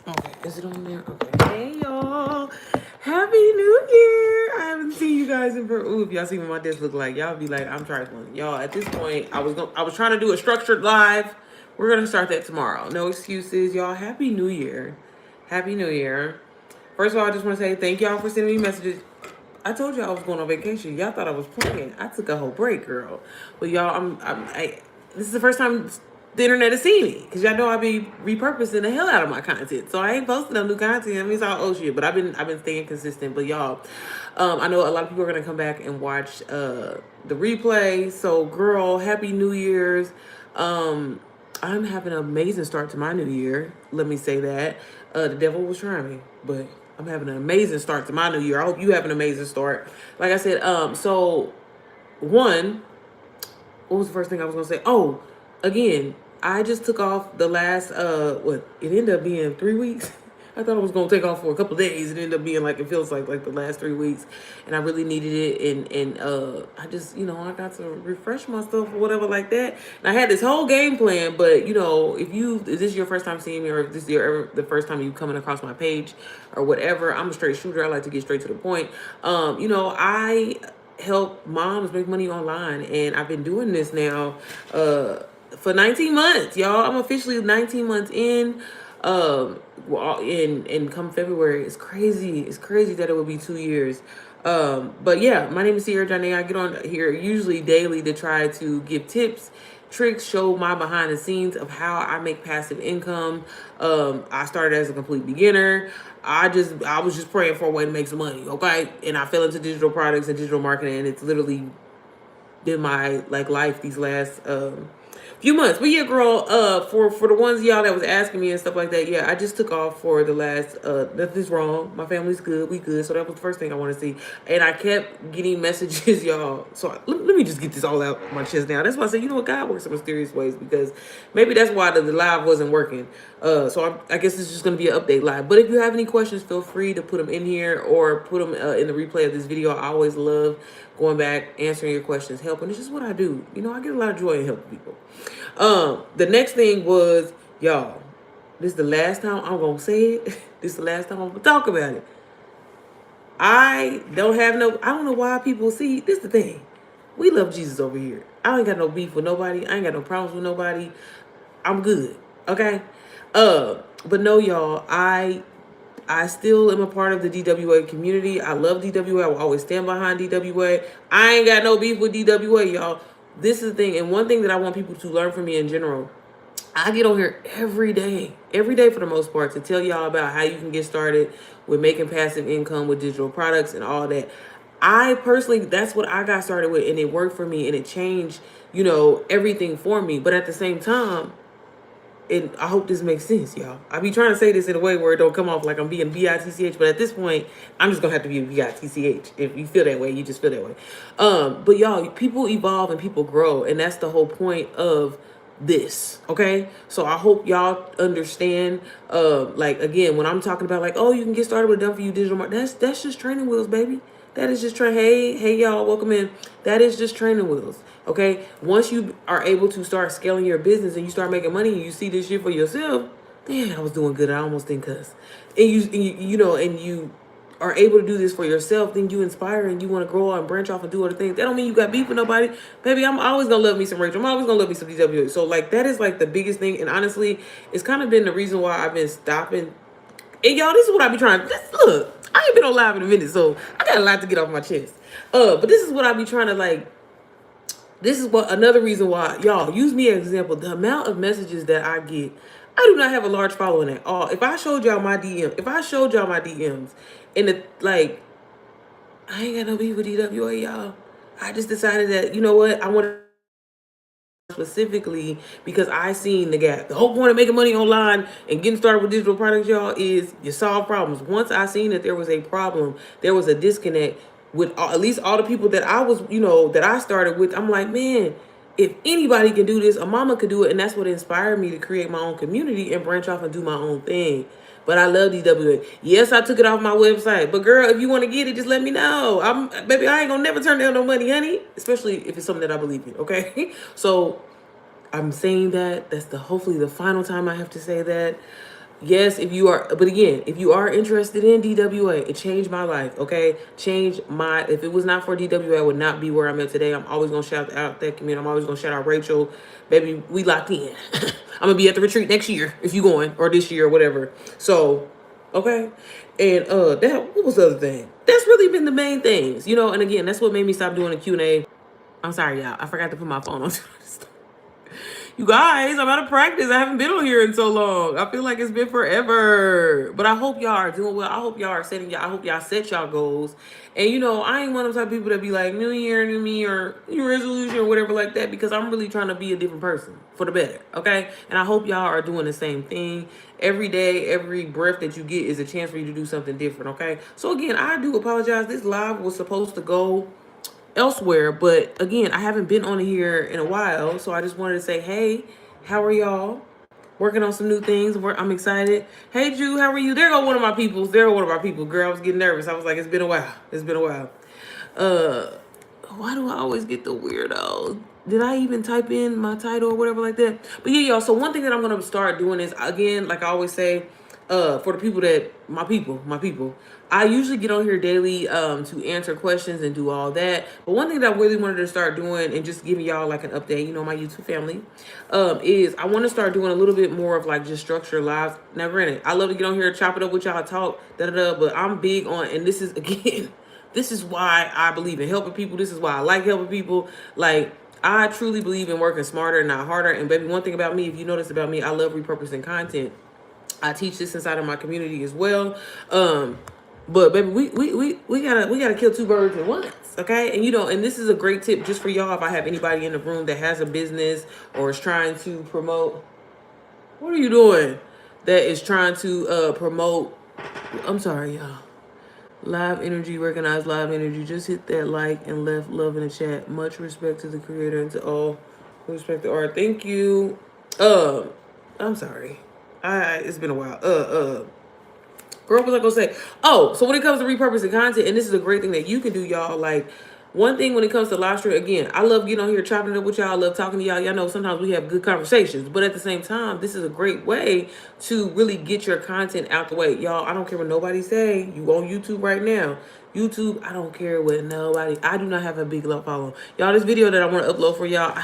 Okay, is it on there? Okay. Hey y'all. Happy New Year. I haven't seen you guys in for if y'all see what my desk look like. Y'all be like, I'm trifling. Y'all, at this point, I was trying to do a structured live. We're gonna start that tomorrow. No excuses, y'all. Happy New Year. Happy New Year. First of all, I just want to say thank y'all for sending me messages. I told y'all I was going on vacation. Y'all thought I was playing. I took a whole break, girl. But y'all, this is the first time the internet has seen me because y'all know I be repurposing the hell out of my content. So I ain't posting no new content. That means all old shit. But I've been staying consistent. But y'all, I know a lot of people are gonna come back and watch the replay. So girl, happy New Year's. I'm having an amazing start to my new year. Let me say that. The devil was trying me, but I'm having an amazing start to my new year. I hope you have an amazing start. Like I said, so one, what was the first thing I was gonna say? Oh, again, I just took off the last what it ended up being 3 weeks. I thought I was gonna take off for a couple of days. It ended up being like it feels like the last 3 weeks, and I really needed it. And I just I got to refresh myself or whatever like that. And I had this whole game plan, but if this is your first time seeing me or if this is the first time you coming across my page or whatever, I'm a straight shooter. I like to get straight to the point. I help moms make money online, and I've been doing this now for 19 months, y'all. I'm officially 19 months in. In come February, it's crazy. It's crazy that it would be 2 years. But yeah, my name is Sierra Janae. I get on here usually daily to try to give tips, tricks, show my behind the scenes of how I make passive income. I started as a complete beginner. I was just praying for a way to make some money, okay? And I fell into digital products and digital marketing, and it's literally been my life these last few months. But yeah, girl, for the ones of y'all that was asking me and stuff like that, yeah, I just took off for the last nothing's wrong. My family's good, we good. So that was the first thing I want to see. And I kept getting messages, y'all. So let me just get this all out my chest now. That's why I said, God works in mysterious ways, because maybe that's why the live wasn't working. So I guess it's just going to be an update live. But if you have any questions, feel free to put them in here or put them in the replay of this video. I always love going back, answering your questions, helping. It's just what I do. I get a lot of joy in helping people. The next thing was, y'all, this is the last time I'm going to say it. This is the last time I'm going to talk about it. I don't know why people see, this is the thing. We love Jesus over here. I ain't got no beef with nobody. I ain't got no problems with nobody. I'm good. Okay? But no, y'all, I still am a part of the DWA community. I love DWA. I will always stand behind DWA. I ain't got no beef with DWA, y'all. This is the thing. And one thing that I want people to learn from me in general, I get on here every day for the most part, to tell y'all about how you can get started with making passive income with digital products and all that. I personally, that's what I got started with, and it worked for me, and it changed, everything for me. But at the same time, and I hope this makes sense, y'all. I be trying to say this in a way where it don't come off like I'm being B-I-T-C-H, but at this point, I'm just gonna have to be B-I-T-C-H. If you feel that way, you just feel that way. But y'all, people evolve and people grow, and that's the whole point of this, okay? So I hope y'all understand. Again, when I'm talking about oh, you can get started with Done For You digital marketing, that's just training wheels, baby. That is just hey y'all, welcome in. That is just training wheels. Okay, once you are able to start scaling your business and you start making money and you see this shit for yourself, damn, I was doing good. I almost didn't cuss. And you are able to do this for yourself, then you inspire and you want to grow and branch off and do other things. That don't mean you got beef with nobody. Baby, I'm always gonna love me some Rachel. I'm always gonna love me some DW. So that is the biggest thing. And honestly, it's kind of been the reason why I've been stopping. And y'all, this is what I be trying. Look, I ain't been on live in a minute, so I got a lot to get off my chest. But this is what I be trying to this is another reason why, y'all, use me as an example. The amount of messages that I get, I do not have a large following at all. If I showed y'all my DMs, and I ain't got no beef with DWA, y'all. I just decided that, you know what, I want to specifically because I seen the gap. The whole point of making money online and getting started with digital products, y'all, is you solve problems. Once I seen that there was a problem, there was a disconnect with at least all the people that I was, that I started with. I'm like, man, if anybody can do this, a mama could do it. And that's what inspired me to create my own community and branch off and do my own thing. But I love DWA. Yes, I took it off my website. But girl, if you want to get it, just let me know. Baby, I ain't gonna never turn down no money, honey. Especially if it's something that I believe in, okay? So I'm saying that. That's hopefully the final time I have to say that. Yes, if you are, but again, if you are interested in DWA, it changed my life. Okay, changed my. If it was not for DWA, I would not be where I'm at today. I'm always gonna shout out that community. I'm always gonna shout out Rachel, baby. We locked in. I'm gonna be at the retreat next year if you going, or this year or whatever. So, okay, and that what was the other thing? That's really been the main things, you know. And again, that's what made me stop doing the Q&A. I'm sorry, y'all. I forgot to put my phone on. You guys, I'm out of practice. I haven't been on here in so long. I feel like it's been forever. But I hope y'all are doing well. I hope y'all are setting y'all. I hope y'all set y'all goals. And you know, I ain't one of those type of people that be like New Year, New Me, or New Resolution or whatever like that, because I'm really trying to be a different person for the better. Okay. And I hope y'all are doing the same thing. Every day, every breath that you get is a chance for you to do something different. Okay. So again, I do apologize. This live was supposed to go elsewhere, but again, I haven't been on here in a while, so I just wanted to say, hey, how are y'all? Working on some new things. I'm excited. Hey, Drew, how are you? There go one of my peoples. There go one of my people. Girl, I was getting nervous. I was like, it's been a while. It's been a while. Uh, why do I always get the weirdo? Did I even type in my title or whatever like that? But yeah, y'all. So one thing that I'm gonna start doing is, again, like I always say, for the people that my people. I usually get on here daily to answer questions and do all that. But one thing that I really wanted to start doing and just giving y'all like an update, you know, my YouTube family, is I want to start doing a little bit more of like just structure lives. Now, granted, I love to get on here, chop it up with y'all, talk, but I'm big on, and this is again, this is why I believe in helping people. This is why I like helping people. Like, I truly believe in working smarter and not harder. And baby, one thing about me, if you notice about me, I love repurposing content. I teach this inside of my community as well. But baby, we gotta kill two birds at once, okay? And you know, and this is a great tip just for y'all. If I have anybody in the room that has a business or is trying to promote, what are you doing? That is trying to promote. I'm sorry, y'all. Live energy, recognize live energy. Just hit that like and left love in the chat. Much respect to the creator and to all who respect the art. Thank you. I'm sorry. It's been a while. Girl, what was I gonna say? Oh, so when it comes to repurposing content, and this is a great thing that you can do, y'all. Like, one thing when it comes to live stream, again, I love getting on here, chopping it up with y'all. I love talking to y'all. Y'all know sometimes we have good conversations, but at the same time, this is a great way to really get your content out the way. Y'all, I don't care what nobody say. You on YouTube right now. YouTube, I don't care what nobody. I do not have a big love follow. Y'all, this video that I want to upload for y'all, I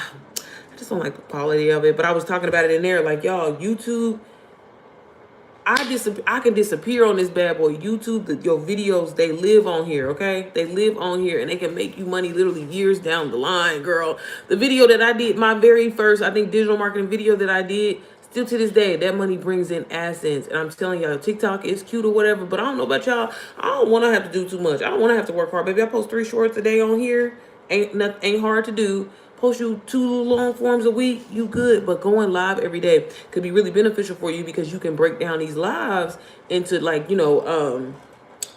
just don't like the quality of it, but I was talking about it in there. Like, y'all, YouTube, I can disappear on this bad boy. YouTube, your videos, they live on here, okay? They live on here, and they can make you money literally years down the line, girl. The video that I did, my very first, I think, digital marketing video that I did, still to this day, that money brings in AdSense. And I'm telling y'all, TikTok is cute or whatever, but I don't know about y'all. I don't want to have to do too much. I don't want to have to work hard, baby. I post 3 shorts a day on here. Ain't hard to do. Post you 2 long forms a week, you good. But going live every day could be really beneficial for you, because you can break down these lives into, like, you know,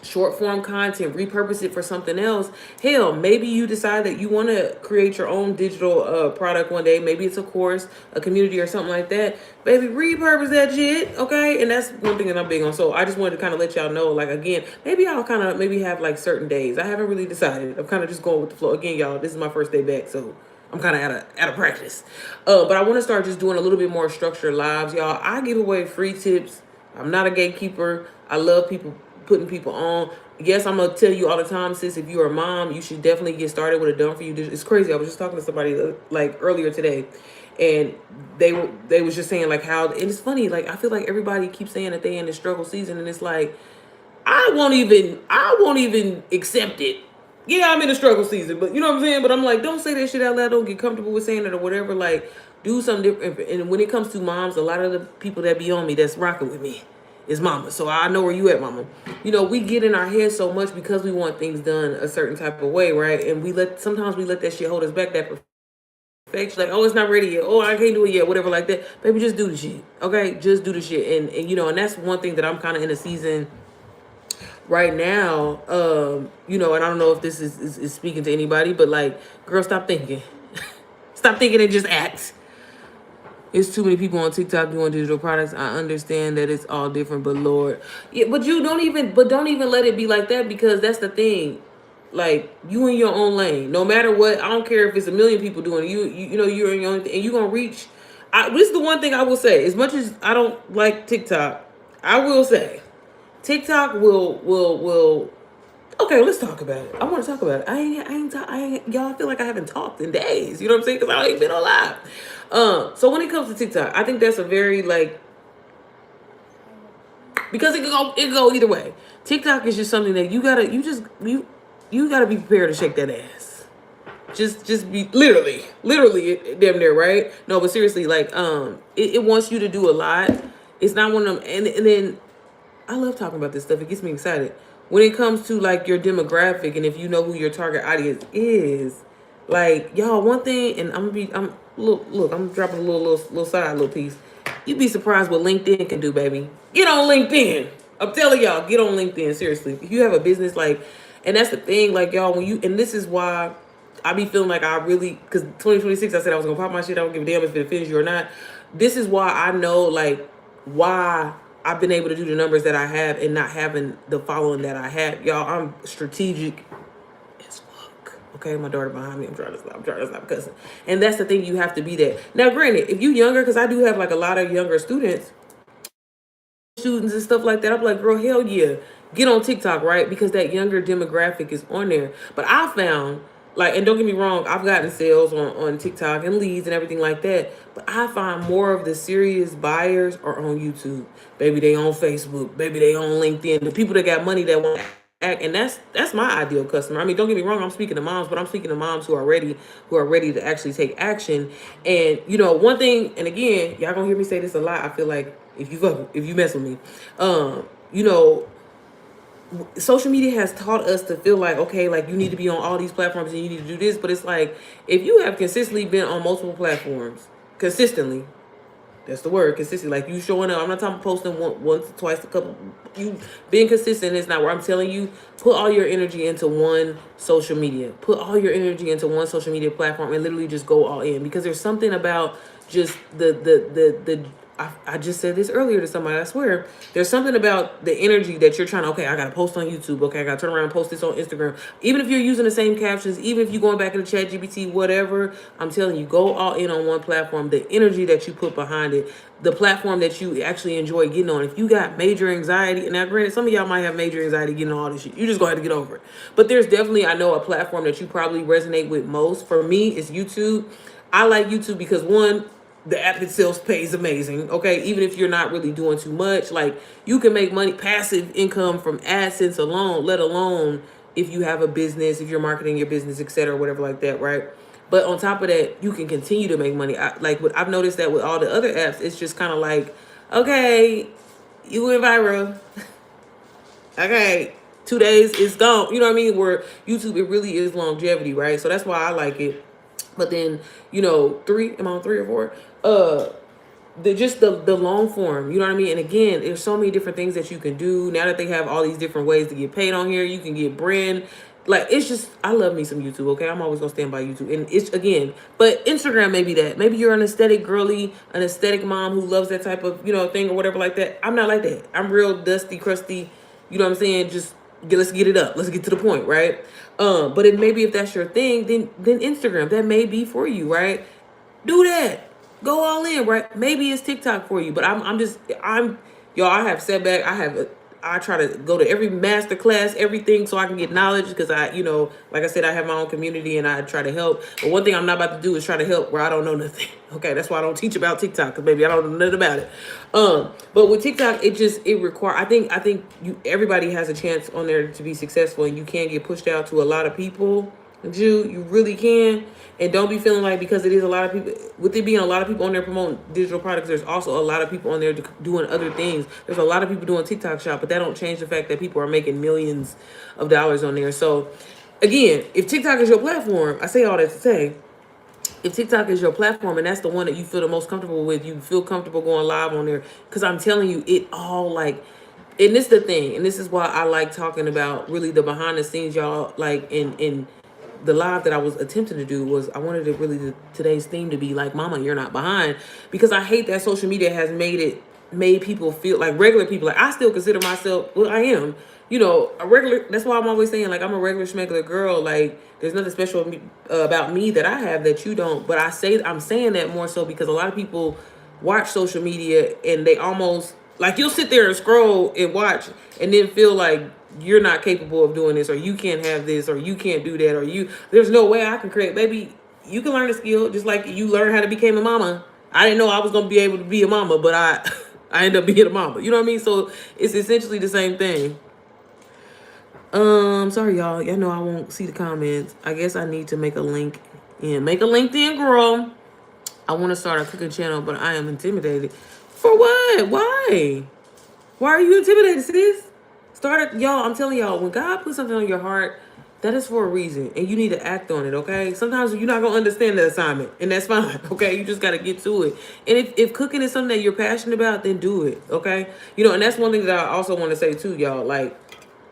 short form content, repurpose it for something else. Hell, maybe you decide that you want to create your own digital product one day. Maybe it's a course, a community, or something like that. Baby, repurpose that shit, okay? And that's one thing that I'm big on. So I just wanted to kind of let y'all know, like, again, maybe I'll kind of maybe have like certain days. I haven't really decided. I'm kind of just going with the flow. Again, y'all, this is my first day back, so I'm kind of out of practice. But I want to start just doing a little bit more structured lives, y'all. I give away free tips. I'm not a gatekeeper. I love people, putting people on. Yes, I'm gonna tell you all the time, sis, if you're a mom, you should definitely get started with a done for you. It's crazy. I was just talking to somebody like earlier today, and they was just saying like how, and it's funny, like I feel like everybody keeps saying that they in the struggle season, and it's like I won't even accept it. Yeah, I'm in a struggle season, but you know what I'm saying? But I'm like, don't say that shit out loud. Don't get comfortable with saying it or whatever. Like, do something different. And when it comes to moms, a lot of the people that be on me that's rocking with me is mama. So I know where you at, mama. You know, we get in our head so much because we want things done a certain type of way, right? And sometimes we let that shit hold us back, that perfection. Like, oh, it's not ready yet. Oh, I can't do it yet, whatever like that. Baby, just do the shit, okay? Just do the shit. And you know, and that's one thing that I'm kind of in a season right now, you know, and I don't know if this is speaking to anybody, but like, girl, stop thinking. Stop thinking and just act. It's too many people on TikTok doing digital products. I understand that it's all different, but Lord, yeah, but don't even let it be like that, because that's the thing. Like, you in your own lane, no matter what. I don't care if it's a million people doing it. You know, you're in your own thing, and you're gonna reach. This is the one thing I will say. As much as I don't like TikTok, I will say, TikTok will. Okay, let's talk about it. I want to talk about it. Y'all feel like I haven't talked in days. You know what I'm saying? Because I ain't been on live. So when it comes to TikTok, I think that's a very like, because it can go either way. TikTok is just something that you gotta be prepared to shake that ass. Just be literally damn near, right? No, but seriously, like it wants you to do a lot. It's not one of them, and then I love talking about this stuff. It gets me excited. When it comes to like your demographic and if you know who your target audience is, like y'all, one thing, and I'm look, I'm dropping a little side little piece. You'd be surprised what LinkedIn can do, baby. Get on LinkedIn. I'm telling y'all, get on LinkedIn. Seriously, if you have a business, like, and that's the thing, like y'all, when you, and this is why I be feeling like I really, because 2026, I said I was gonna pop my shit. I don't give a damn if it offends you or not. This is why I know, like, why I've been able to do the numbers that I have and not having the following that I have. Y'all, I'm strategic as fuck. Okay, my daughter behind me. I'm trying to stop cussing. And that's the thing, you have to be that. Now, granted, if you younger, because I do have like a lot of younger students and stuff like that, I'm like, girl, hell yeah, get on TikTok, right? Because that younger demographic is on there. But I found, like, and don't get me wrong, I've gotten sales on TikTok and leads and everything like that. But I find more of the serious buyers are on YouTube. Baby, they on Facebook. Baby, they on LinkedIn. The people that got money that want to act, and that's my ideal customer. I mean, don't get me wrong, I'm speaking to moms, but I'm speaking to moms who are ready to actually take action. And one thing, and again, y'all gonna hear me say this a lot. I feel like if you mess with me, you know, social media has taught us to feel like, okay, like you need to be on all these platforms and you need to do this, but it's like, if you have consistently been on multiple platforms consistently, that's the word, consistent. Like, you showing up. I'm not talking about posting once, twice, a couple. You being consistent is not where I'm telling you. Put all your energy into one social media. Put all your energy into one social media platform and literally just go all in. Because there's something about just the I just said this earlier to somebody, I swear. There's something about the energy that you're trying to, okay, I got to post on YouTube. Okay, I got to turn around and post this on Instagram. Even if you're using the same captions, even if you're going back into ChatGPT, whatever, I'm telling you, go all in on one platform. The energy that you put behind it, the platform that you actually enjoy getting on. If you got major anxiety, and now granted, some of y'all might have major anxiety getting on all this shit. You just go ahead to get over it. But there's definitely, I know, a platform that you probably resonate with most. For me, it's YouTube. I like YouTube because, one, the app itself pays amazing. Okay, even if you're not really doing too much, like, you can make money, passive income from AdSense alone, let alone if you have a business, if you're marketing your business, etc., whatever like that, right? But on top of that, you can continue to make money. I've noticed that with all the other apps, it's just kind of like, okay, you went viral. Okay, 2 days, it's gone. You know what I mean? Where YouTube, it really is longevity, right? So that's why I like it. But then, three, am I on 3 or 4? The long form, you know what I mean? And again, there's so many different things that you can do. Now that they have all these different ways to get paid on here, you can get brand. Like, it's just, I love me some YouTube, okay? I'm always gonna stand by YouTube. And it's, again, but Instagram may be that. Maybe you're an aesthetic girly, an aesthetic mom who loves that type of, thing or whatever like that. I'm not like that. I'm real dusty, crusty, you know what I'm saying? Just let's get it up. Let's get to the point, right? But maybe if that's your thing, then Instagram, that may be for you, right? Do that. Go all in, right? Maybe it's TikTok for you, but y'all, I have setback. I try to go to every master class, everything, so I can get knowledge, because like I said, I have my own community and I try to help. But one thing I'm not about to do is try to help where I don't know nothing. Okay, that's why I don't teach about TikTok, because baby, I don't know nothing about it. But with TikTok, it require. I think everybody has a chance on there to be successful, and you can get pushed out to a lot of people. You really can. And don't be feeling like, because it is a lot of people, with it being a lot of people on there promoting digital products, there's also a lot of people on there doing other things. There's a lot of people doing TikTok shop, but that don't change the fact that people are making millions of dollars on there. So again, if TikTok is your platform, I say all that to say, if TikTok is your platform and that's the one that you feel the most comfortable with, you feel comfortable going live on there, because I'm telling you, it all, like, and this is the thing, and this is why I like talking about really the behind the scenes, y'all. Like, in the live that I was attempting to do, was I wanted it really today's theme to be like, mama, you're not behind. Because I hate that social media has made people feel like regular people. Like, I still consider myself, well, I am, a regular. That's why I'm always saying, like, I'm a regular schmegular girl. Like, there's nothing special about me that I have that you don't. But I'm saying that more so because a lot of people watch social media and they almost Like you'll sit there and scroll and watch and then feel like you're not capable of doing this, or you can't have this, or you can't do that, or there's no way I can create. Baby, you can learn a skill just like you learn how to become a mama. I didn't know I was gonna be able to be a mama, but I I ended up being a mama. You know what I mean? So it's essentially the same thing. Sorry y'all. Y'all know I won't see the comments. I guess I need to make a link and make a LinkedIn girl. I want to start a cooking channel, but I am intimidated. For what? Why? Why are you intimidated, sis? Start it, y'all. I'm telling y'all, when God puts something on your heart, that is for a reason, and you need to act on it. Okay. Sometimes you're not gonna understand the assignment, and that's fine. Okay. You just gotta get to it. And if cooking is something that you're passionate about, then do it. Okay. And that's one thing that I also want to say too, y'all. Like,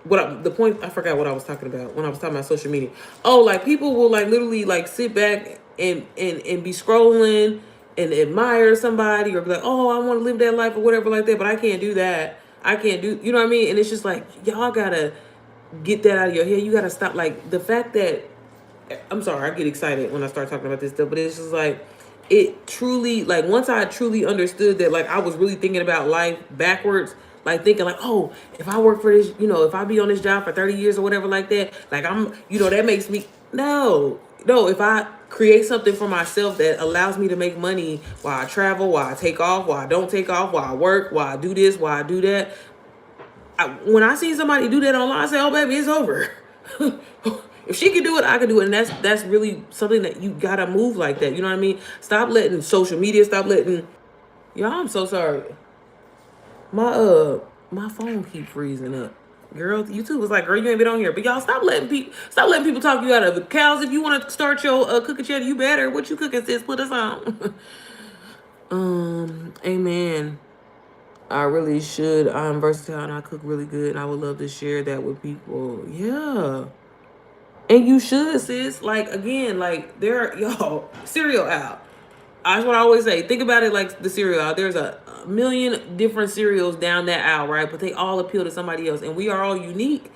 the point, I forgot what I was talking about when I was talking about social media. Oh, like people will like literally like sit back and be scrolling and admire somebody, or be like, oh, I want to live that life or whatever like that, but I can't do that. I can't do, you know what I mean? And it's just like, y'all gotta get that out of your head. You gotta stop. Like the fact that, I'm sorry, I get excited when I start talking about this stuff, but it's just like, it truly, like once I truly understood that, like I was really thinking about life backwards, like thinking like, oh, if I work for this, if I be on this job for 30 years or whatever like that, like that makes me, no, if I create something for myself that allows me to make money while I travel, while I take off, while I don't take off, while I work, while I do this, while I do that. When I see somebody do that online, I say, oh, baby, it's over. If she can do it, I can do it. And that's really something that you gotta move like that. You know what I mean? Stop letting social media, y'all, I'm so sorry. My phone keep freezing up. Girl, YouTube was like, girl, you ain't been on here. But y'all stop letting people talk you out of it. Cows, if you want to start your cooking channel, you better. What you cooking, sis? Put us on. Amen. I really should. I'm versatile and I cook really good, and I would love to share that with people. Yeah. And you should, sis. Like, again, like, y'all, cereal out. That's what I always say. Think about it like the cereal aisle. There's a million different cereals down that aisle, right? But they all appeal to somebody else. And we are all unique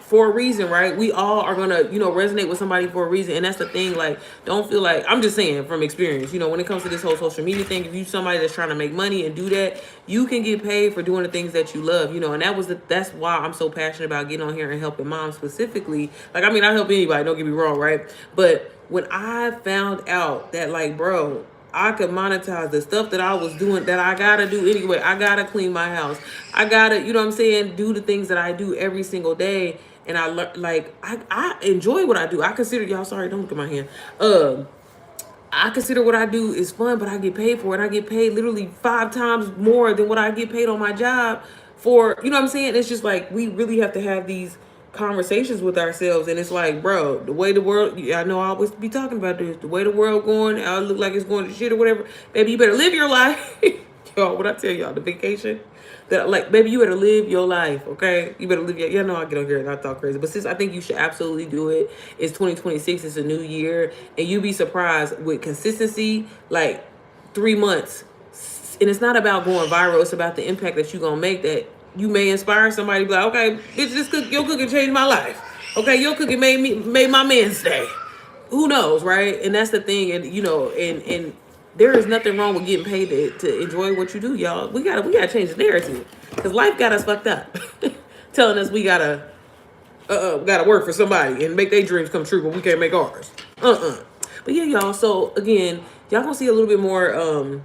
for a reason, right? We all are going to, resonate with somebody for a reason. And that's the thing. Like, don't feel like, I'm just saying from experience, when it comes to this whole social media thing, if you somebody that's trying to make money and do that, you can get paid for doing the things that you love, and that's why I'm so passionate about getting on here and helping moms specifically. Like, I mean, I help anybody, don't get me wrong, right? But when I found out that, like, bro, I could monetize the stuff that I was doing that I gotta do anyway. I gotta clean my house. I gotta, do the things that I do every single day. And I learned, like, I enjoy what I do. I consider, y'all, sorry, don't look at my hand. I consider what I do is fun, but I get paid for it. I get paid literally 5 times more than what I get paid on my job for, you know what I'm saying? It's just like, we really have to have these conversations with ourselves. And it's like, bro, the way the world, I know I always be talking about this, the way the world going, I look like it's going to shit or whatever. Baby, you better live your life. Y'all, what I tell y'all, the vacation, that, like, baby, you better live your life, okay? You better live your, know I get on here and I talk crazy. But sis, I think you should absolutely do it. It's 2026, it's a new year. And you'd be surprised with consistency, like 3 months. And it's not about going viral, it's about the impact that you're going to make, that you may inspire somebody to be like, okay, bitch, your cooking changed my life. Okay, your cooking made my man stay. Who knows, right? And that's the thing. And, and there is nothing wrong with getting paid to enjoy what you do, y'all. We gotta change the narrative, because life got us fucked up, telling us we gotta work for somebody and make their dreams come true, but we can't make ours. But yeah, y'all. So again, y'all gonna see a little bit more,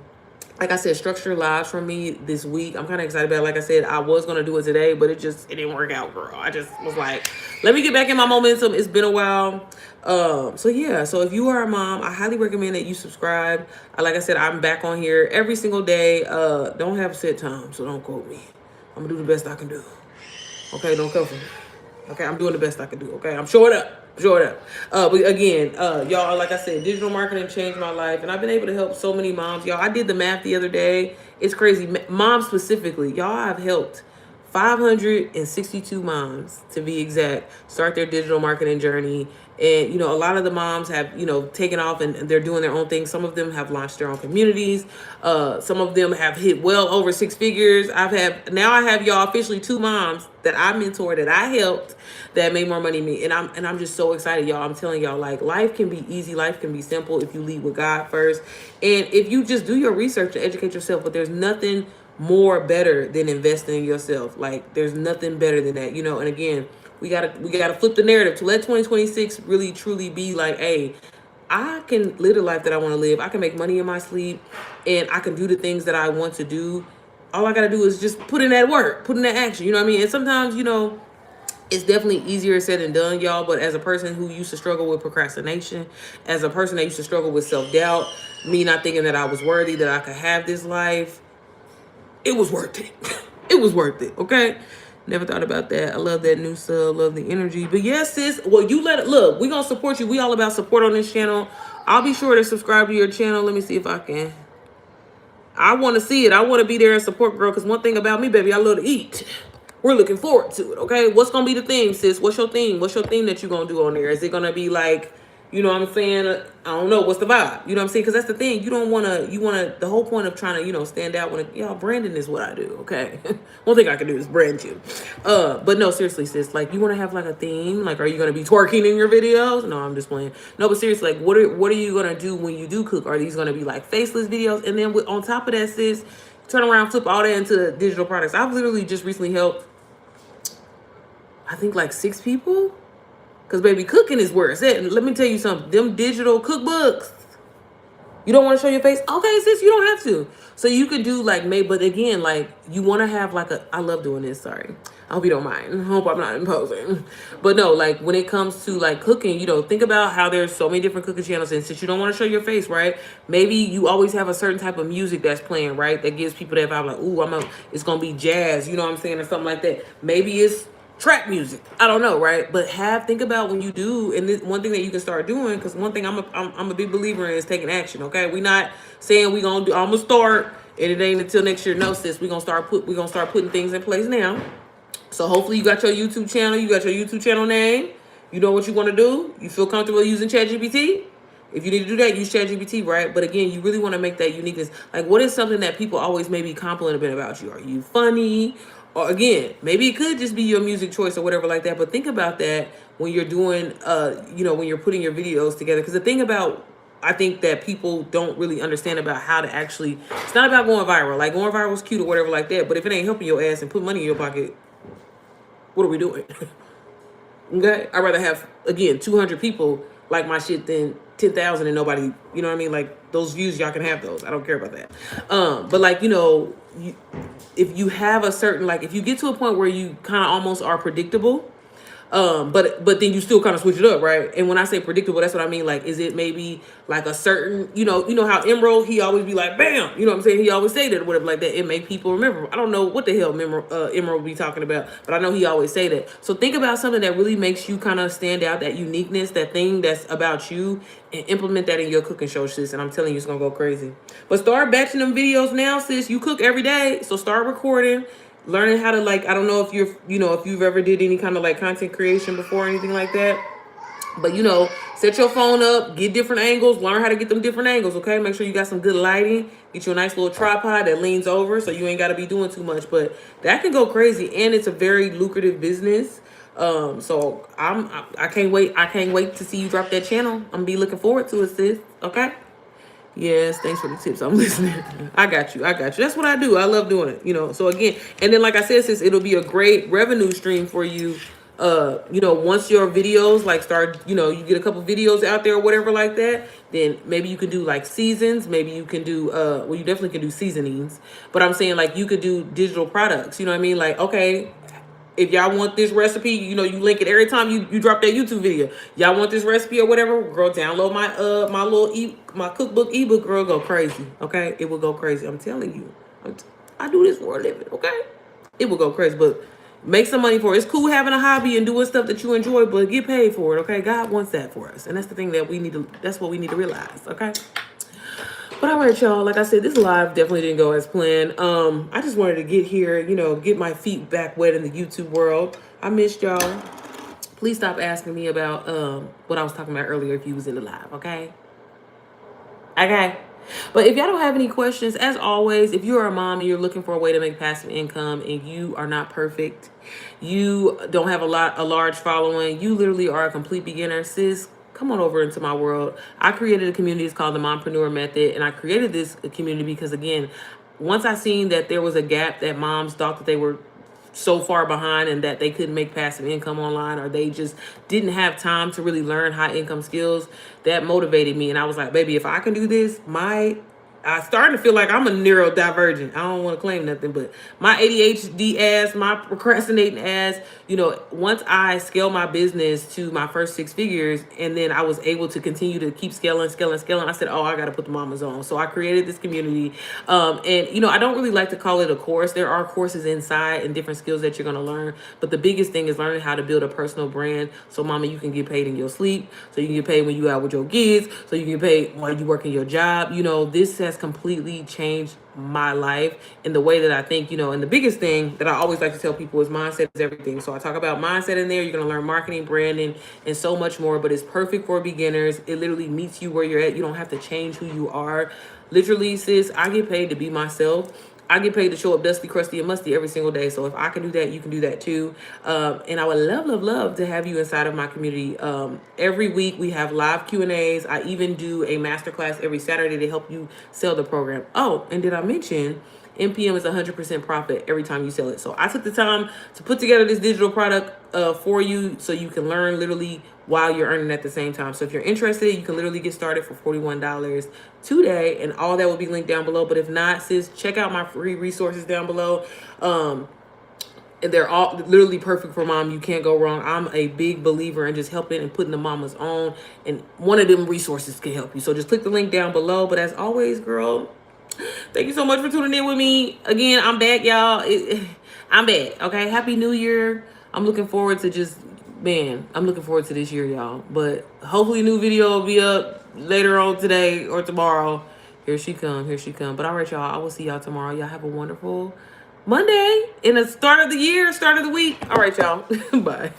like I said, structured lives from me this week. I'm kind of excited about it. Like I said, I was gonna do it today, but it didn't work out, girl. I just was like, let me get back in my momentum. It's been a while. So yeah, so if you are a mom, I highly recommend that you subscribe. Like I said, I'm back on here every single day. Don't have a set time, so don't quote me. I'm gonna do the best I can do. Okay, don't come for me. Okay, I'm doing the best I can do. Okay, I'm showing up. But again, y'all, like I said, digital marketing changed my life, and I've been able to help so many moms. Y'all, I did the math the other day. It's crazy. Moms specifically, y'all, I've helped 562 moms, to be exact, start their digital marketing journey. And, you know, a lot of the moms have, you know, taken off and they're doing their own thing. Some of them have launched their own communities. Some of them have hit well over 6 figures. Now I have y'all officially 2 moms that I mentored, that I helped, that made more money than me. And I'm just so excited, y'all. I'm telling y'all, like, life can be easy. Life can be simple if you lead with God first. And if you just do your research to educate yourself. But there's nothing more better than investing in yourself. Like, there's nothing better than that, you know. And again, we gotta flip the narrative to let 2026 really truly be like, hey, I can live the life that I want to live. I can make money in my sleep, and I can do the things that I want to do. All I gotta do is just put in that work, put in that action. You know what I mean? And sometimes, you know, it's definitely easier said than done, y'all. But as a person who used to struggle with procrastination, as a person that used to struggle with self-doubt, me not thinking that I was worthy, that I could have this life, it was worth it. It was worth it, okay? Never thought about that. I love that new sub, love the energy. But yes, sis, well, you let it, look, we gonna support you. We all about support on this channel. I'll be sure to subscribe to your channel. Let me see if I can. I want to see it. I want to be there and support, girl, because one thing about me, baby, I love to eat. We're looking forward to it, okay? What's going to be the theme, sis? What's your theme? What's your theme that you're going to do on there? Is it going to be like, you know what I'm saying? I don't know. What's the vibe? You know what I'm saying? Because that's the thing. You don't want to, the whole point of trying to, you know, stand out when, y'all, branding is what I do, okay? One thing I can do is brand you. But no, seriously, sis, like, you want to have like a theme? Like, are you going to be twerking in your videos? No, I'm just playing. No, but seriously, like, what are you going to do when you do cook? Are these going to be like faceless videos? And then on top of that, sis, turn around, flip all that into digital products. I've literally just recently helped, I think, like 6 people. Because, baby, cooking is where it's at. And let me tell you something. Them digital cookbooks. You don't want to show your face? Okay, sis, you don't have to. So you could do, like, maybe, but again, like, you want to have, like, I love doing this, sorry. I hope you don't mind. I hope I'm not imposing. But no, like, when it comes to, like, cooking, you know, think about how there's so many different cooking channels. And since you don't want to show your face, right? Maybe you always have a certain type of music that's playing, right? That gives people that vibe, like, ooh, it's going to be jazz, you know what I'm saying? Or something like that. Maybe it's trap music. I don't know, right? But think about when you do, and this one thing that you can start doing, because one thing I'm a big believer in is taking action. Okay, we're not saying I'm gonna start and it ain't until next year. No, sis, we're gonna start putting things in place now. So hopefully you got your YouTube channel, you got your YouTube channel name, you know what you want to do, you feel comfortable using ChatGPT. If you need to do that, use ChatGPT, right? But again, you really want to make that uniqueness. Like, what is something that people always maybe compliment a bit about you? Are you funny? Or again, maybe it could just be your music choice or whatever like that. But think about that when you're doing, you know, when you're putting your videos together. Because the thing about, I think that people don't really understand about how to actually, it's not about going viral. Like, going viral is cute or whatever like that. But if it ain't helping your ass and put money in your pocket, what are we doing? Okay? I'd rather have, again, 200 people like my shit than 10,000 and nobody, you know what I mean? Like, those views, y'all can have those. I don't care about that. But like, you know, if you have a certain, like, if you get to a point where you kind of almost are predictable, but then you still kind of switch it up, right? And when I say predictable, that's what I mean. Like, is it maybe like a certain, you know how Emerald, he always be like, bam, you know what I'm saying? He always say that or whatever like that. It make people remember. I don't know what the hell Emerald be talking about, but I know he always say that. So think about something that really makes you kind of stand out, that uniqueness, that thing that's about you, and implement that in your cooking show, sis. And I'm telling you, it's gonna go crazy. But start batching them videos now, sis. You cook every day, so start recording. Learning how to, like, I don't know if if you've ever did any kind of like content creation before or anything like that. But, you know, set your phone up, get different angles, learn how to get them different angles, okay? Make sure you got some good lighting. Get you a nice little tripod that leans over so you ain't got to be doing too much. But that can go crazy, and it's a very lucrative business. So I can't wait. I can't wait to see you drop that channel. I'm going to be looking forward to it, sis, okay? Yes, thanks for the tips. I'm listening. I got you. That's what I do. I love doing it, you know. So again, and then like I said, sis, it'll be a great revenue stream for you. You know, once your videos like start, you know, you get a couple videos out there or whatever like that, then maybe you can do like seasons. Maybe you can do well, you definitely can do seasonings. But I'm saying, like, you could do digital products. You know what I mean? Like, okay, if y'all want this recipe, you know, you link it every time you drop that YouTube video. Y'all want this recipe or whatever, girl, download my cookbook ebook, girl, go crazy. Okay, it will go crazy. I'm telling you, I do this for a living. Okay, it will go crazy, but make some money for it. It's cool having a hobby and doing stuff that you enjoy, but get paid for it. Okay, God wants that for us, and that's the thing that we need to. That's what we need to realize. Okay. But all right, y'all. Like I said, this live definitely didn't go as planned. I just wanted to get here, get my feet back wet in the YouTube world. I missed y'all. Please stop asking me about what I was talking about earlier if you was in the live, okay? Okay. But if y'all don't have any questions, as always, if you're a mom and you're looking for a way to make passive income and you are not perfect, you don't have a large following, you literally are a complete beginner, sis, come on over into my world. I created a community. It's called the Mompreneur Method, and I created this community because, again, once I seen that there was a gap that moms thought that they were so far behind and that they couldn't make passive income online, or they just didn't have time to really learn high income skills, that motivated me. And I was like, baby, if I can do this, I started to feel like I'm a neurodivergent. I don't want to claim nothing, but my ADHD ass, my procrastinating ass, once I scale my business to my first 6 figures, and then I was able to continue to keep scaling, I said, oh, I got to put the mamas on. So I created this community. And I don't really like to call it a course. There are courses inside and different skills that you're going to learn. But the biggest thing is learning how to build a personal brand. So, mama, you can get paid in your sleep. So you can get paid when you out with your kids. So you can get paid while you working your job. This has completely changed my life in the way that I think, and the biggest thing that I always like to tell people is mindset is everything. So I talk about mindset in there. You're going to learn marketing, branding, and so much more, but it's perfect for beginners. It literally meets you where you're at. You don't have to change who you are. Literally, sis, I get paid to be myself. I get paid to show up dusty, crusty, and musty every single day. So if I can do that, you can do that too. And I would love to have you inside of my community. Every week we have live Q&As. I even do a masterclass every Saturday to help you sell the program. Oh, and did I mention MPM is 100% profit every time you sell it. So I took the time to put together this digital product for you so you can learn literally while you're earning at the same time. So if you're interested, you can literally get started for $41 today, and all that will be linked down below. But if not, sis, check out my free resources down below. And they're all literally perfect for mom. You can't go wrong. I'm a big believer in just helping and putting the mamas on, and one of them resources can help you. So just click the link down below. But as always, girl, thank you so much for tuning in with me. Again, I'm back, y'all. I'm back, okay? Happy New Year. I'm looking forward to I'm looking forward to this year, y'all. But hopefully new video will be up later on today or tomorrow. Here she come. But all right, y'all. I will see y'all tomorrow. Y'all have a wonderful Monday in the start of the year, start of the week. All right, y'all. Bye.